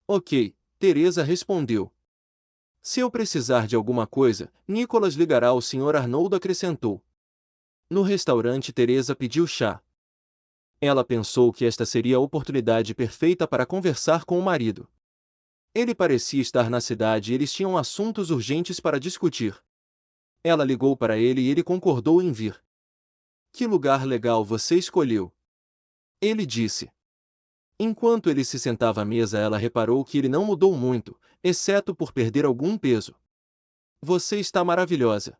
Ok, Teresa respondeu. Se eu precisar de alguma coisa, Nicholas ligará ao Sr. Arnoldo, acrescentou. No restaurante, Teresa pediu chá. Ela pensou que esta seria a oportunidade perfeita para conversar com o marido. Ele parecia estar na cidade e eles tinham assuntos urgentes para discutir. Ela ligou para ele e ele concordou em vir. Que lugar legal você escolheu? Ele disse. Enquanto ele se sentava à mesa, ela reparou que ele não mudou muito, exceto por perder algum peso. Você está maravilhosa.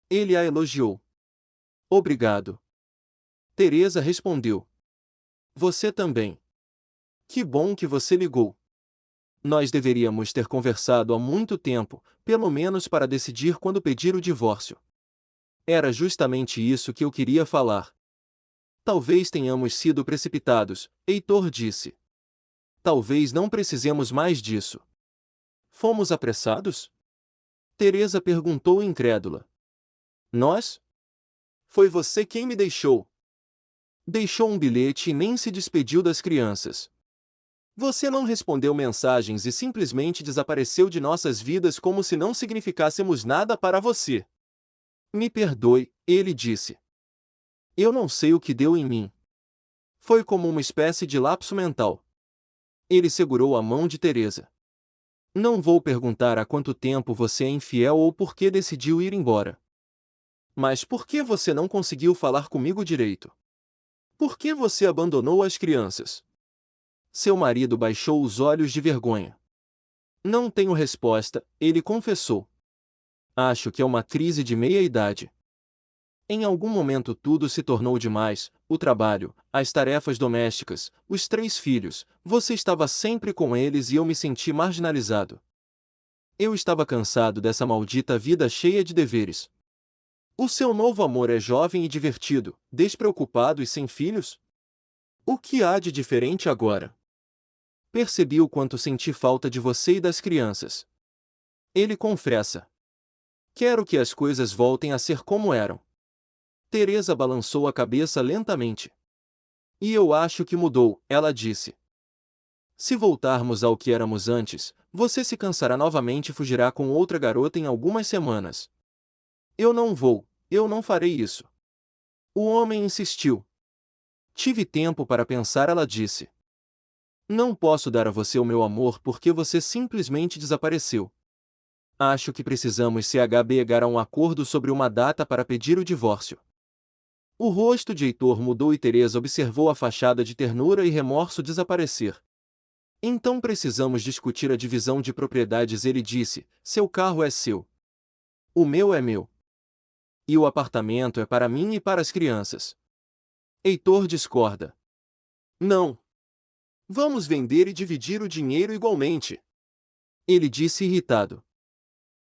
Ele a elogiou. Obrigado. Teresa respondeu. Você também. Que bom que você ligou. Nós deveríamos ter conversado há muito tempo, pelo menos para decidir quando pedir o divórcio. Era justamente isso que eu queria falar. Talvez tenhamos sido precipitados, Heitor disse. Talvez não precisemos mais disso. Fomos apressados? Teresa perguntou incrédula. Nós? Foi você quem me deixou. Deixou um bilhete e nem se despediu das crianças. Você não respondeu mensagens e simplesmente desapareceu de nossas vidas como se não significássemos nada para você. Me perdoe, ele disse. Eu não sei o que deu em mim. Foi como uma espécie de lapso mental. Ele segurou a mão de Teresa. Não vou perguntar há quanto tempo você é infiel ou por que decidiu ir embora. Mas por que você não conseguiu falar comigo direito? Por que você abandonou as crianças? Seu marido baixou os olhos de vergonha. Não tenho resposta, ele confessou. Acho que é uma crise de meia-idade. Em algum momento tudo se tornou demais, o trabalho, as tarefas domésticas, os 3 filhos, você estava sempre com eles e eu me senti marginalizado. Eu estava cansado dessa maldita vida cheia de deveres. O seu novo amor é jovem e divertido, despreocupado e sem filhos? O que há de diferente agora? Percebi o quanto senti falta de você e das crianças. Ele confessa. Quero que as coisas voltem a ser como eram. Teresa balançou a cabeça lentamente. E eu acho que mudou, ela disse. Se voltarmos ao que éramos antes, você se cansará novamente e fugirá com outra garota em algumas semanas. Eu não farei isso. O homem insistiu. Tive tempo para pensar, ela disse. Não posso dar a você o meu amor porque você simplesmente desapareceu. Acho que precisamos chegar a um acordo sobre uma data para pedir o divórcio. O rosto de Heitor mudou e Teresa observou a fachada de ternura e remorso desaparecer. Então precisamos discutir a divisão de propriedades, ele disse, seu carro é seu. O meu é meu. E o apartamento é para mim e para as crianças. Heitor discorda. Não. Vamos vender e dividir o dinheiro igualmente. Ele disse irritado.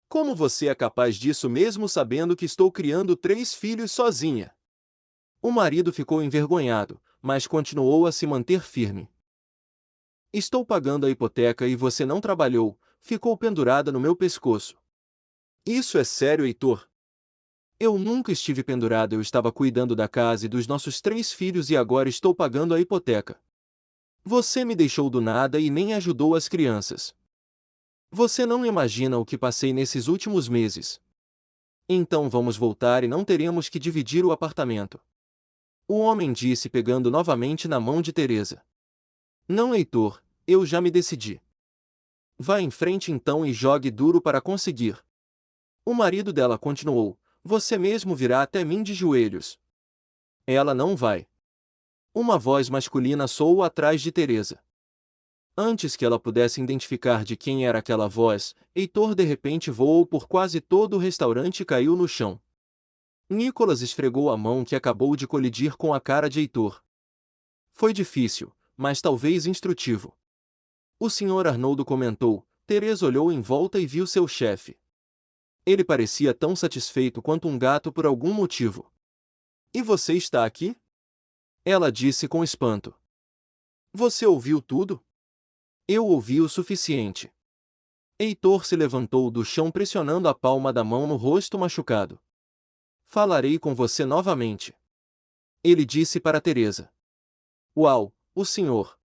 Como você é capaz disso mesmo sabendo que estou criando 3 filhos sozinha? O marido ficou envergonhado, mas continuou a se manter firme. Estou pagando a hipoteca e você não trabalhou, ficou pendurada no meu pescoço. Isso é sério, Heitor? Eu nunca estive pendurado, eu estava cuidando da casa e dos nossos 3 filhos e agora estou pagando a hipoteca. Você me deixou do nada e nem ajudou as crianças. Você não imagina o que passei nesses últimos meses. Então vamos voltar e não teremos que dividir o apartamento. O homem disse pegando novamente na mão de Teresa. Não, Heitor, eu já me decidi. Vá em frente então e jogue duro para conseguir. O marido dela continuou: você mesmo virá até mim de joelhos. Ela não vai. Uma voz masculina soou atrás de Teresa. Antes que ela pudesse identificar de quem era aquela voz, Heitor de repente voou por quase todo o restaurante e caiu no chão. Nicholas esfregou a mão que acabou de colidir com a cara de Heitor. Foi difícil, mas talvez instrutivo. O Sr. Arnoldo comentou. Teresa olhou em volta e viu seu chefe. Ele parecia tão satisfeito quanto um gato por algum motivo. E você está aqui? Ela disse com espanto. Você ouviu tudo? Eu ouvi o suficiente. Heitor se levantou do chão pressionando a palma da mão no rosto machucado. Falarei com você novamente. Ele disse para Teresa. Uau, o senhor.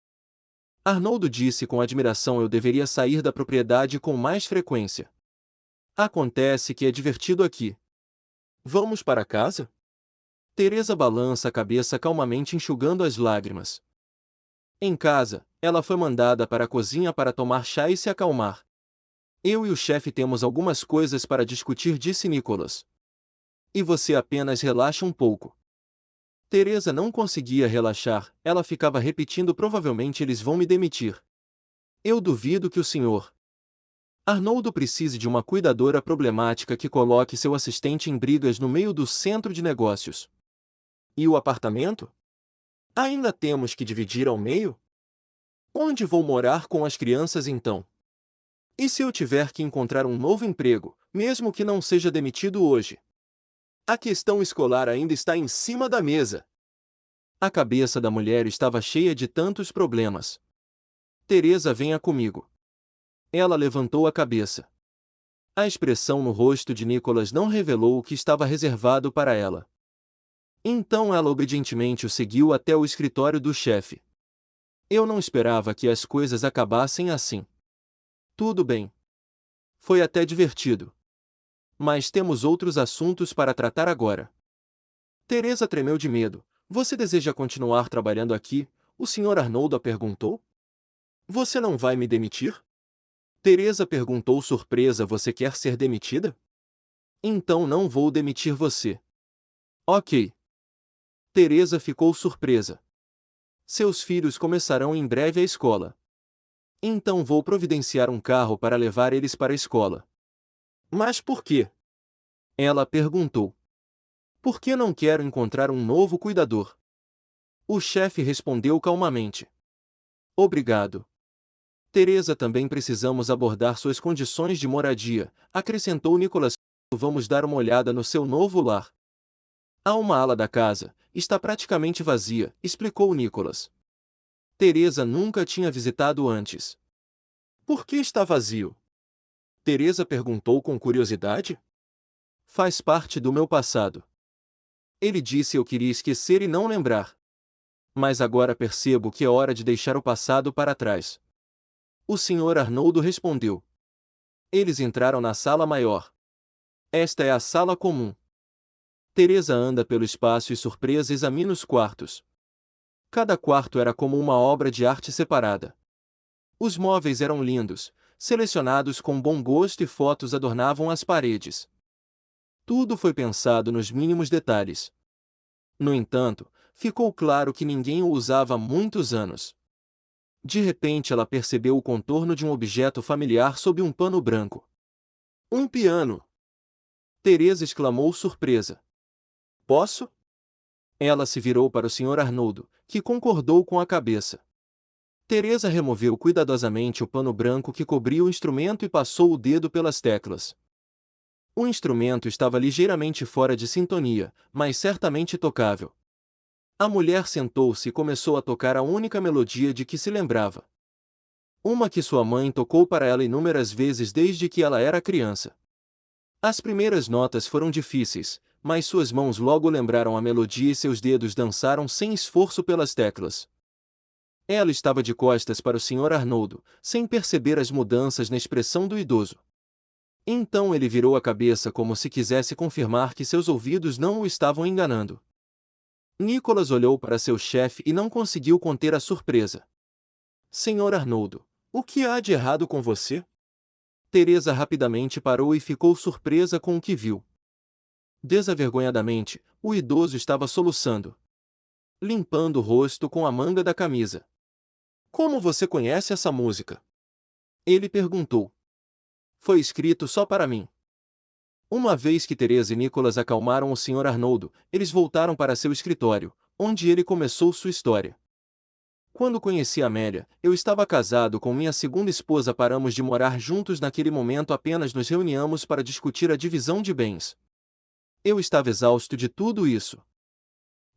Arnoldo disse com admiração. Eu deveria sair da propriedade com mais frequência. Acontece que é divertido aqui. Vamos para casa? Teresa balança a cabeça calmamente enxugando as lágrimas. Em casa, ela foi mandada para a cozinha para tomar chá e se acalmar. Eu e o chefe temos algumas coisas para discutir, disse Nicholas. E você apenas relaxa um pouco. Teresa não conseguia relaxar, ela ficava repetindo: provavelmente eles vão me demitir. Eu duvido que o senhor Arnoldo precise de uma cuidadora problemática que coloque seu assistente em brigas no meio do centro de negócios. E o apartamento? Ainda temos que dividir ao meio? Onde vou morar com as crianças então? E se eu tiver que encontrar um novo emprego, mesmo que não seja demitido hoje? A questão escolar ainda está em cima da mesa. A cabeça da mulher estava cheia de tantos problemas. Teresa, venha comigo. Ela levantou a cabeça. A expressão no rosto de Nicholas não revelou o que estava reservado para ela. Então ela obedientemente o seguiu até o escritório do chefe. Eu não esperava que as coisas acabassem assim. Tudo bem. Foi até divertido. Mas temos outros assuntos para tratar agora. Teresa tremeu de medo. Você deseja continuar trabalhando aqui? O Sr. Arnoldo a perguntou. Você não vai me demitir? Teresa perguntou surpresa. Você quer ser demitida? Então não vou demitir você. Ok. Teresa ficou surpresa. Seus filhos começarão em breve a escola. Então vou providenciar um carro para levar eles para a escola. Mas por quê? Ela perguntou. Porque não quero encontrar um novo cuidador. O chefe respondeu calmamente. Obrigado. Teresa, também precisamos abordar suas condições de moradia, acrescentou Nicholas. Vamos dar uma olhada no seu novo lar. Há uma ala da casa, está praticamente vazia, explicou Nicholas. Teresa nunca tinha visitado antes. Por que está vazio? Teresa perguntou com curiosidade. Faz parte do meu passado. Ele disse: eu queria esquecer e não lembrar. Mas agora percebo que é hora de deixar o passado para trás. O Sr. Arnoldo respondeu. Eles entraram na sala maior. Esta é a sala comum. Teresa anda pelo espaço e surpresa examina os quartos. Cada quarto era como uma obra de arte separada. Os móveis eram lindos, selecionados com bom gosto, e fotos adornavam as paredes. Tudo foi pensado nos mínimos detalhes. No entanto, ficou claro que ninguém o usava há muitos anos. De repente ela percebeu o contorno de um objeto familiar sob um pano branco. Um piano! Teresa exclamou surpresa. Posso? Ela se virou para o Sr. Arnoldo, que concordou com a cabeça. Teresa removeu cuidadosamente o pano branco que cobria o instrumento e passou o dedo pelas teclas. O instrumento estava ligeiramente fora de sintonia, mas certamente tocável. A mulher sentou-se e começou a tocar a única melodia de que se lembrava. Uma que sua mãe tocou para ela inúmeras vezes desde que ela era criança. As primeiras notas foram difíceis, mas suas mãos logo lembraram a melodia e seus dedos dançaram sem esforço pelas teclas. Ela estava de costas para o Sr. Arnoldo, sem perceber as mudanças na expressão do idoso. Então ele virou a cabeça como se quisesse confirmar que seus ouvidos não o estavam enganando. Nicholas olhou para seu chefe e não conseguiu conter a surpresa. Sr. Arnoldo, O que há de errado com você? Teresa rapidamente parou e ficou surpresa com o que viu. Desavergonhadamente, o idoso estava soluçando, limpando o rosto com a manga da camisa. Como você conhece essa música? Ele perguntou. Foi escrito só para mim. Uma vez que Teresa e Nicholas acalmaram o Sr. Arnoldo, eles voltaram para seu escritório, onde ele começou sua história. Quando conheci Amélia, eu estava casado com minha segunda esposa. Paramos de morar juntos naquele momento, apenas nos reuníamos para discutir a divisão de bens. Eu estava exausto de tudo isso.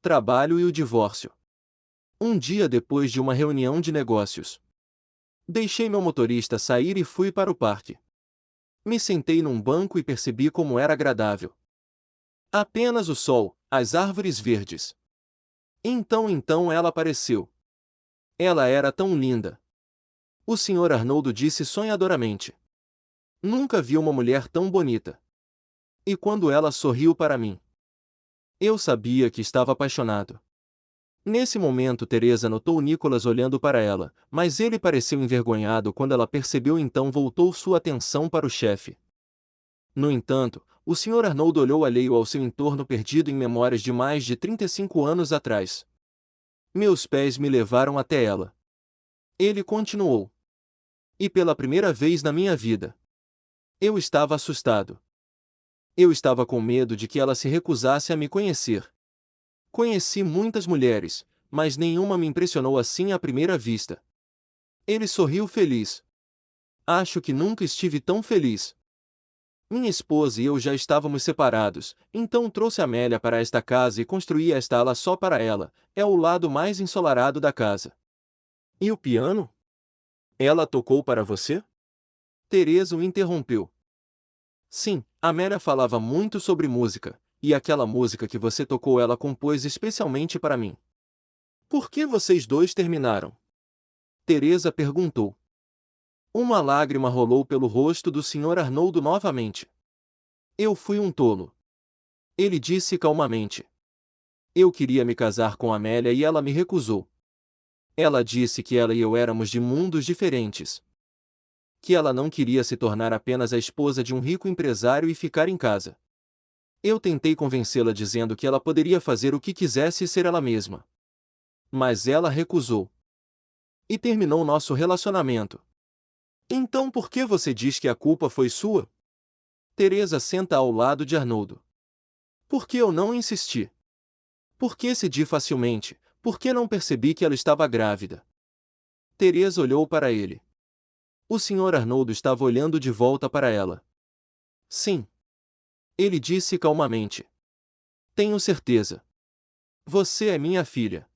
Trabalho e o divórcio. Um dia depois de uma reunião de negócios, deixei meu motorista sair e fui para o parque. Me sentei num banco e percebi como era agradável. Apenas o sol, as árvores verdes. Então ela apareceu. Ela era tão linda. O Sr. Arnoldo disse sonhadoramente. Nunca vi uma mulher tão bonita. E quando ela sorriu para mim, eu sabia que estava apaixonado. Nesse momento Teresa notou Nicholas olhando para ela, mas ele pareceu envergonhado quando ela percebeu. Então voltou sua atenção para o chefe. No entanto, o Sr. Arnoldo olhou alheio ao seu entorno, perdido em memórias de mais de 35 anos atrás. Meus pés me levaram até ela. Ele continuou. E pela primeira vez na minha vida, eu estava assustado. Eu estava com medo de que ela se recusasse a me conhecer. Conheci muitas mulheres, mas nenhuma me impressionou assim à primeira vista. Ele sorriu feliz. Acho que nunca estive tão feliz. Minha esposa e eu já estávamos separados, então trouxe Amélia para esta casa e construí esta ala só para ela. É o lado mais ensolarado da casa. E o piano? Ela tocou para você? Teresa o interrompeu. Sim, Amélia falava muito sobre música, e aquela música que você tocou ela compôs especialmente para mim. Por que vocês dois terminaram? Teresa perguntou. Uma lágrima rolou pelo rosto do Sr. Arnoldo novamente. Eu fui um tolo. Ele disse calmamente. Eu queria me casar com Amélia e ela me recusou. Ela disse que ela e eu éramos de mundos diferentes. Que ela não queria se tornar apenas a esposa de um rico empresário e ficar em casa. Eu tentei convencê-la dizendo que ela poderia fazer o que quisesse e ser ela mesma. Mas ela recusou. E terminou nosso relacionamento. Então por que você diz que a culpa foi sua? Teresa senta ao lado de Arnoldo. Por que eu não insisti? Por que cedi facilmente? Por que não percebi que ela estava grávida? Teresa olhou para ele. O Sr. Arnoldo estava olhando de volta para ela. Sim. Ele disse calmamente. Tenho certeza. Você é minha filha.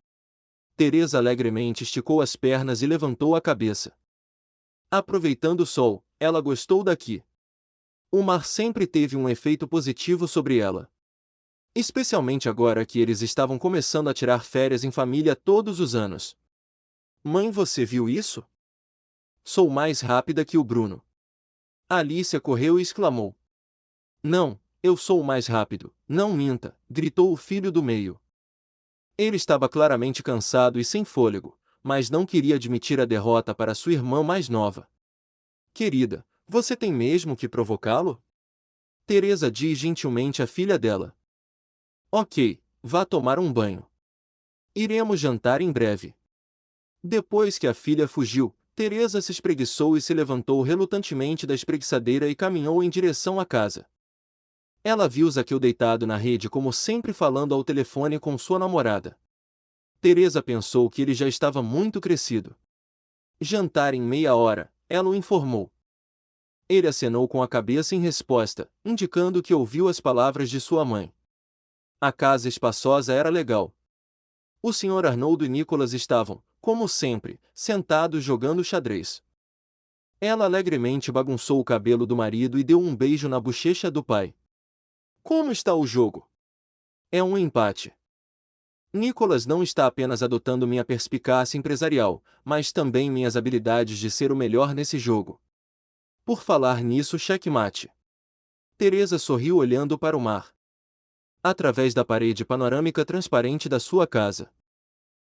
Teresa alegremente esticou as pernas e levantou a cabeça. Aproveitando o sol, ela gostou daqui. O mar sempre teve um efeito positivo sobre ela. Especialmente agora que eles estavam começando a tirar férias em família todos os anos. Mãe, você viu isso? Sou mais rápida que o Bruno. Alicia correu e exclamou. Não, eu sou o mais rápido, não minta, gritou o filho do meio. Ele estava claramente cansado e sem fôlego, mas não queria admitir a derrota para sua irmã mais nova. Querida, você tem mesmo que provocá-lo? Teresa diz gentilmente à filha dela. Ok, vá tomar um banho. Iremos jantar em breve. Depois que a filha fugiu, Teresa se espreguiçou e se levantou relutantemente da espreguiçadeira e caminhou em direção à casa. Ela viu Zaqueu deitado na rede como sempre falando ao telefone com sua namorada. Teresa pensou que ele já estava muito crescido. Jantar em meia hora, ela o informou. Ele acenou com a cabeça em resposta, indicando que ouviu as palavras de sua mãe. A casa espaçosa era legal. O Sr. Arnoldo e Nicholas estavam, como sempre, sentados jogando xadrez. Ela alegremente bagunçou o cabelo do marido e deu um beijo na bochecha do pai. Como está o jogo? É um empate. Nicholas não está apenas adotando minha perspicácia empresarial, mas também minhas habilidades de ser o melhor nesse jogo. Por falar nisso, checkmate. Teresa sorriu olhando para o mar. Através da parede panorâmica transparente da sua casa.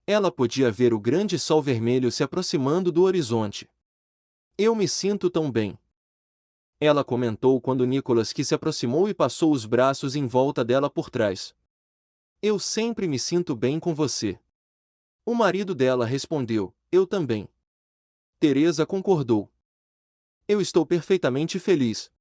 Ela podia ver o grande sol vermelho se aproximando do horizonte. Eu me sinto tão bem. Ela comentou quando Nicholas se aproximou e passou os braços em volta dela por trás. Eu sempre me sinto bem com você. O marido dela respondeu, eu também. Teresa concordou. Eu estou perfeitamente feliz.